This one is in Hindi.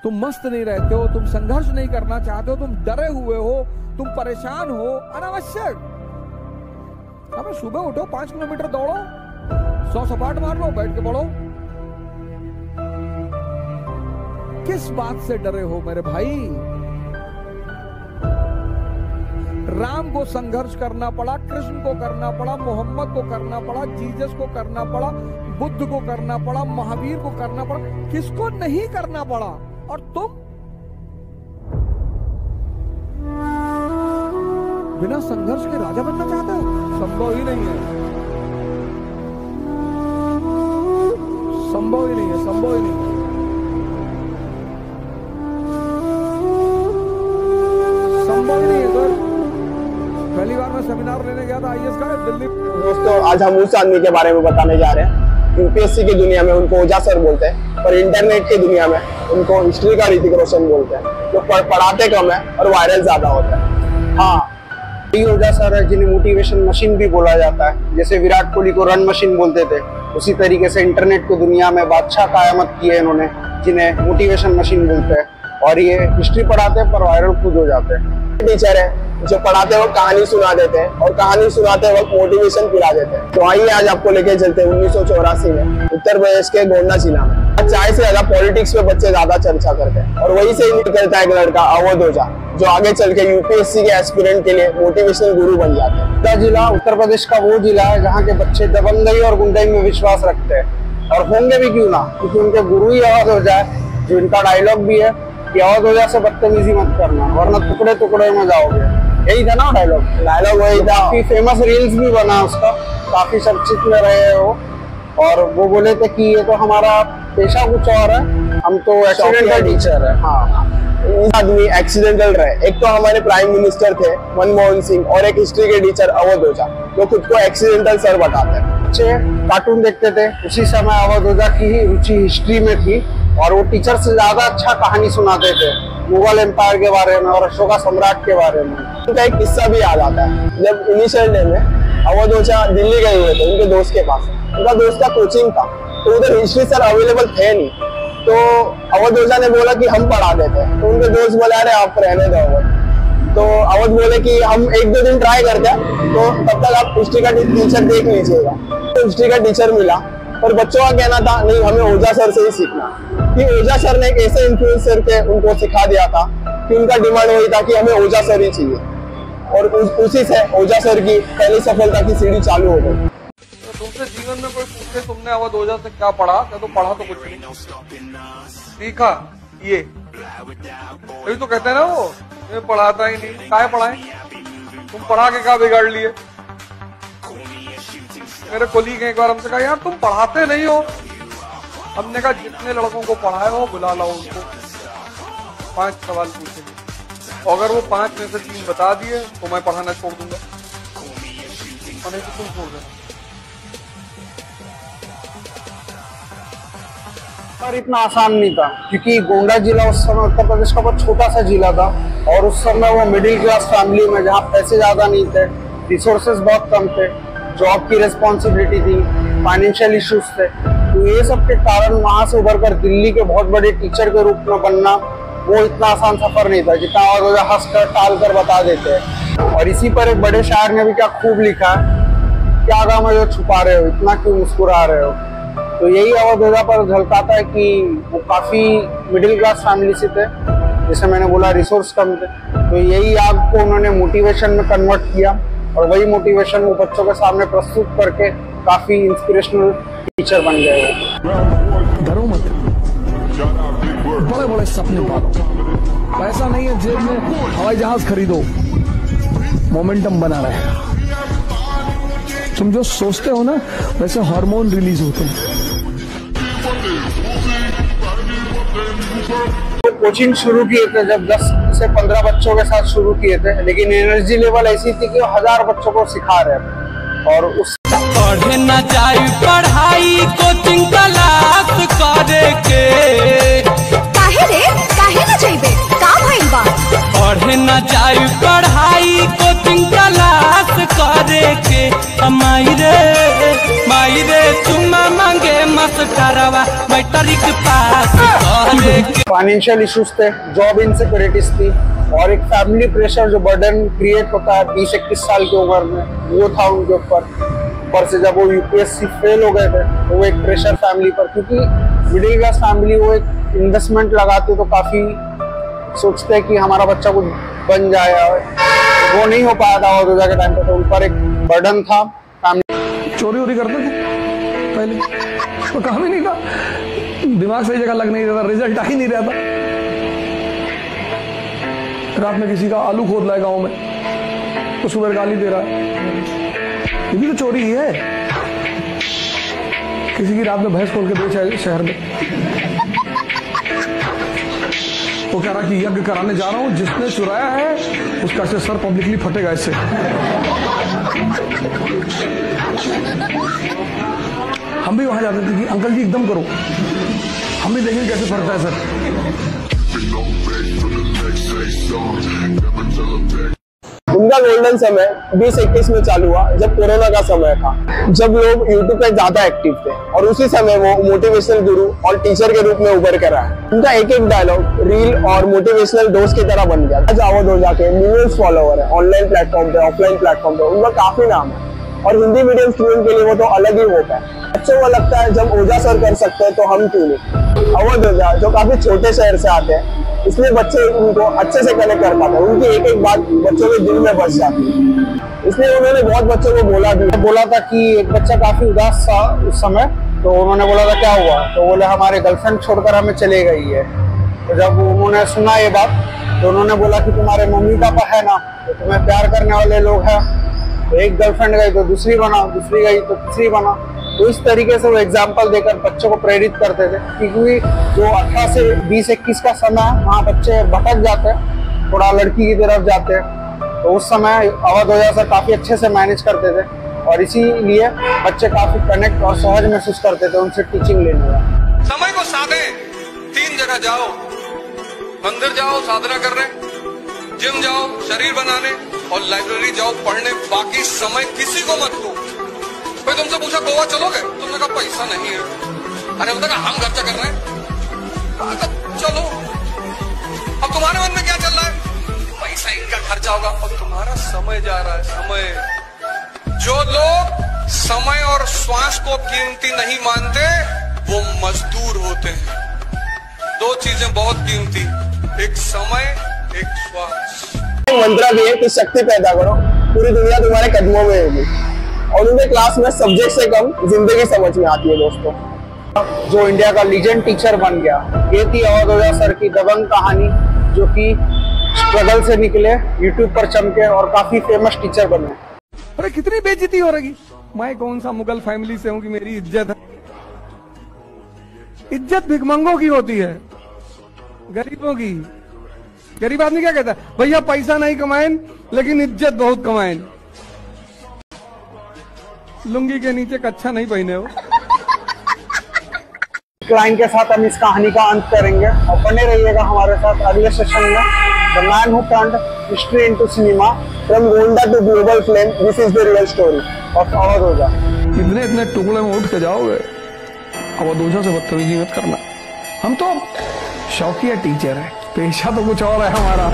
तुम मस्त नहीं रहते हो, तुम संघर्ष नहीं करना चाहते हो, तुम डरे हुए हो, तुम परेशान हो, अनावश्यक। हमें सुबह उठो, 5 किलोमीटर दौड़ो, 100 सपाट मार लो, बैठ के पढ़ो। किस बात से डरे हो मेरे भाई? राम को संघर्ष करना पड़ा, कृष्ण को करना पड़ा, मोहम्मद को करना पड़ा, जीसस को करना पड़ा, बुद्ध को करना पड़ा, महावीर को करना पड़ा, किसको नहीं करना पड़ा? और तुम बिना संघर्ष के राजा बनना चाहते हो? संभव ही नहीं है, संभव ही नहीं है, संभव ही नहीं है, संभव ही नहीं है सर। पहली बार मैं सेमिनार लेने गया था आईएएस का दिल्ली। दोस्तों, आज हम उस आदमी के बारे में बताने जा रहे हैं। यूपीएससी की दुनिया में उनको ओझा सर बोलते हैं, और इंटरनेट की दुनिया में उनको हिस्ट्री का ऋतिक रोशन बोलते हैं, जो पढ़ाते कम है और वायरल ज्यादा होता है। हाँ, ये ओझा सर है जिन्हें मोटिवेशन मशीन भी बोला जाता है। जैसे विराट कोहली को रन मशीन बोलते थे, उसी तरीके से इंटरनेट की दुनिया में बादशाह कायमत किए इन्होंने, जिन्हें मोटिवेशन मशीन बोलते हैं। और ये हिस्ट्री पढ़ाते हैं पर वायरल खुद हो जाते हैं। टीचर है जो पढ़ाते वक्त कहानी सुना देते हैं, और कहानी सुनाते वक्त मोटिवेशन पिला देते हैं। तो आइए आज आपको लेके चलते हैं 1984 में उत्तर प्रदेश के गोंडा जिला में। चाय से ज्यादा पॉलिटिक्स पे बच्चे ज्यादा चर्चा करते हैं, और वही से ही निकलता है एक लड़का अवध ओझा, जो आगे चल के यूपीएससी के एस्पिरेंट के लिए मोटिवेशनल गुरु बन जाते हैं। गोंडा जिला उत्तर प्रदेश का वो जिला है जहाँ के बच्चे दबंगई और गुंडाई में विश्वास रखते हैं, और होंगे भी क्यों ना, क्योंकि उनके गुरु ही अवध ओझा है। जो इनका डायलॉग भी है कि अवध ओझा से बदतमीजी मत करना वरना टुकड़े टुकड़े में जाओगे। यही था ना डायलॉग वही था। काफी फेमस रील्स भी बना उसका, काफी चर्चित में रहे हो। और वो बोले थे कि ये तो हमारा पेशा कुछ और है, हम तो एक्सीडेंटल टीचर है। हाँ, आदमी एक्सीडेंटल रहे। एक तो हमारे प्राइम मिनिस्टर थे मनमोहन सिंह, और एक हिस्ट्री के टीचर अवध ओझा, जो खुद को एक्सीडेंटल सर बताते हैं। बच्चे कार्टून देखते थे, उसी समय अवध ओझा की ही रुचि हिस्ट्री में थी, और वो टीचर से ज्यादा अच्छा कहानी सुनाते थे मुगल एम्पायर के बारे में और अशोका सम्राट के बारे में। उनका एक किस्सा भी याद आता है। जब इनिशियल डे में अवध ओझा दिल्ली गए हुए थे उनके दोस्त के पास, उनका दोस्त का कोचिंग था, तो उधर हिस्ट्री सर अवेलेबल थे नहीं। तो अवध ओझा ने बोला कि हम पढ़ा देते हैं, तो उनके दोस्त बोला अरे आप रहने दो अवध। तो अवध बोले कि हम 1-2 दिन ट्राई करते हैं, तो तब तक आप हिस्ट्री का टीचर देख लीजिएगा। तो हिस्ट्री का टीचर मिला, पर बच्चों का कहना था नहीं हमें ओझा सर से ही सीखना, कि ओझा सर ने एक ऐसे इन्फ्लुएंसर थे उनको सिखा दिया था कि उनका डिमांड वही था कि हमें ओझा सर ही चाहिए, और उसी से ओझा सर की पहली सफलता की सीढ़ी चालू हो गई। तो तुमसे जीवन में कोई पूछे तुमने अवध ओझा से क्या पढ़ा, तो पढ़ा तो कुछ नहीं, सीखा ये अभी तो कहते हैं ना वो ये पढ़ाता ही नहीं, क्या पढ़ाए, तुम पढ़ा के क्या बिगाड़ लिए। मेरे कोलीग एक बार हमसे कहा यार तुम पढ़ाते नहीं हो। हमने कहा जितने लड़कों को पढ़ाए हो बुला लो उनको, 5 सवाल पूछेंगे, अगर वो 5 में से 3 बता दिए तो मैं पढ़ाना छोड़ दूंगा, और नहीं तो तुम छोड़ देना। पर इतना आसान नहीं था, क्योंकि गोंडा जिला उस समय उत्तर प्रदेश का बहुत छोटा सा जिला था, और उस समय वो मिडिल क्लास फैमिली में, जहाँ पैसे ज्यादा नहीं थे, रिसोर्सेज बहुत कम थे, जॉब की रिस्पॉन्सिबिलिटी थी, फाइनेंशियल इश्यूज थे। तो ये सब के कारण वहां से उभर कर दिल्ली के बहुत बड़े टीचर के रूप में बनना वो इतना आसान सफर नहीं था, जितना और हंस कर टाल कर बता देते हैं। और इसी पर एक बड़े शायर ने भी क्या खूब लिखा है, क्या गम है जो छुपा रहे हो, इतना क्यों मुस्कुरा रहे हो। तो यही अवध ओझा पर झलकाता है कि वो काफी मिडिल क्लास फैमिली से थे, जैसे मैंने बोला रिसोर्स कम थे। तो यही आपको उन्होंने मोटिवेशन में कन्वर्ट किया, और वही मोटिवेशन वो बच्चों के सामने प्रस्तुत करके काफी इंस्पिरेशनल टीचर बन गए। डरो मत, बड़े बड़े सपने पालो, पैसा नहीं है जेब में, हवाई जहाज खरीदो, मोमेंटम बना रहेगा। तुम जो सोचते हो ना वैसे हार्मोन रिलीज होते हैं। कोचिंग शुरू किए थे जब 10 से 15 बच्चों के साथ शुरू किए थे, लेकिन एनर्जी लेवल ऐसी थी कि 1000 बच्चों को सिखा रहे थे। और उस पढ़े न जाई पढ़ाई कोचिंग क्लास करे के, काहे न जाइबे का भइल बा। पढ़े न जाई पढ़ाई कोचिंग क्लास करे के, माई रे चुमा मांगे मास्टरवा मैट्रिक पास करे के। फाइनेंशियल इश्यूज थे, जॉब इनसिक्योरिटीज थी और एक फैमिली प्रेशर जो बर्डन क्रिएट होता है 20-21 साल की उम्र में, वो था उनके ऊपर से जब वो यूपीएससी फेल हो गए थे तो वो एक प्रेशर फैमिली पर, क्योंकि मिडिल क्लास फैमिली वो एक इन्वेस्टमेंट लगाते तो काफी सोचते हैं कि हमारा बच्चा कुछ बन जाए, वो नहीं हो पाया था और के टाइम पे, तो उन पर एक बर्डन था फैमिली। चोरी वोरी करते थे पहले, तो काम ही नहीं था, दिमाग सही जगह लग नहीं रहा था, रिजल्ट आ ही नहीं रहा था। रात में किसी का आलू खोद रहा है गांव में, तो सुबह गाली दे रहा है, ये भी तो चोरी ही है। किसी की रात में भैंस खोल के बेच शहर में, वो कह रहा कि यज्ञ कराने जा रहा हूं, जिसने चुराया है उसका सर पब्लिकली फटेगा इससे। हम भी वहां जाते थे कि अंकल जी एकदम करो, हम भी देखेंगे कैसे फटता है सर। उनका गोल्डन समय 2021 में चालू हुआ जब कोरोना का समय था, जब लोग यूट्यूब पे ज्यादा एक्टिव थे और उसी समय वो मोटिवेशनल गुरु और टीचर के रूप में उभर कर रहा है। उनका एक एक डायलॉग रील और मोटिवेशनल डोज की तरह बन गया। आज अवध ओझा के मिलियंस फॉलोवर है ऑनलाइन प्लेटफॉर्म पे, ऑफलाइन प्लेटफॉर्म पे, उनका काफी नाम है और हिंदी मीडियम स्टूडेंट के लिए वो तो अलग ही होप है। बच्चों को लगता है जब ओझा सर कर सकते हैं तो हम क्यों नहीं। अवध ओझा जो काफी छोटे शहर से आते हैं, इसलिए बच्चे उनको अच्छे से कनेक्ट कर पाते हैं, उनकी एक एक बात बच्चों के दिल में बस जाती है। इसलिए उन्होंने बहुत बच्चों को बोला था कि एक बच्चा काफी उदास था उस समय, तो उन्होंने बोला था क्या हुआ, तो बोले हमारे गर्लफ्रेंड छोड़कर हमें चले गई है। तो जब उन्होंने सुना ये बात तो उन्होंने बोला कि तुम्हारे मम्मी पापा है ना, तो तुम्हें प्यार करने वाले लोग हैं, तो एक गर्लफ्रेंड गई तो दूसरी बना, दूसरी गई तो तीसरी बना। तो इस तरीके से वो एग्जाम्पल देकर बच्चों को प्रेरित करते थे, क्योंकि जो 18 से 20-21 का समय है वहाँ बच्चे भटक जाते हैं, थोड़ा लड़की की तरफ जाते हैं। तो उस समय अवध ओझा सर काफी अच्छे से मैनेज करते थे और इसीलिए बच्चे काफी कनेक्ट और सहज महसूस करते थे उनसे टीचिंग लेने में। समय को साधे, 3 जगह जाओ, मंदिर जाओ साधना करने, जिम जाओ शरीर बनाने और लाइब्रेरी जाओ पढ़ने, बाकी समय किसी को मत दो। कोई तुमसे पूछा गोवा चलोगे, तुमने कहा पैसा नहीं है, अरे बता हम खर्चा कर रहे हैं, चलो। अब तुम्हारे मन में क्या चल रहा है, पैसा इनका खर्चा होगा और तुम्हारा समय जा रहा है। समय, जो लोग समय और श्वास को कीमती नहीं मानते वो मजदूर होते हैं। 2 चीजें बहुत कीमती, एक समय, एक श्वास। मंत्र भी है कि शक्ति पैदा करो, पूरी दुनिया तुम्हारे कदमों में होगी। और उनके क्लास में सब्जेक्ट से कम जिंदगी समझ में आती है दोस्तों। जो इंडिया का लीजेंड टीचर बन गया, ये थी अवध ओझा सर की दबंग कहानी, जो कि स्ट्रगल से निकले, यूट्यूब पर चमके और काफी फेमस टीचर बने। अरे कितनी बेइज्जती हो रही, मैं कौन सा मुगल फैमिली से हूं कि मेरी इज्जत है। इज्जत भिखमंगों की होती है, गरीबों की। गरीब आदमी क्या कहता है, भैया पैसा नहीं कमाएं लेकिन इज्जत बहुत कमाएं। लुंगी के नीचे कच्छा नहीं पहने हो। क्लाइंट के साथ हम इस कहानी का अंत करेंगे और बने रहिएगा हमारे साथ अगले सेशन में। The man who turned history into cinema, from Gonda to global flame, this is the real story of Awadh Ojha. इतने टुकड़े में उठ के जाओगे, अवध ओझा से बदतमीजी मत करना। हम तो शौकिया टीचर है, पेशा तो कुछ और है हमारा।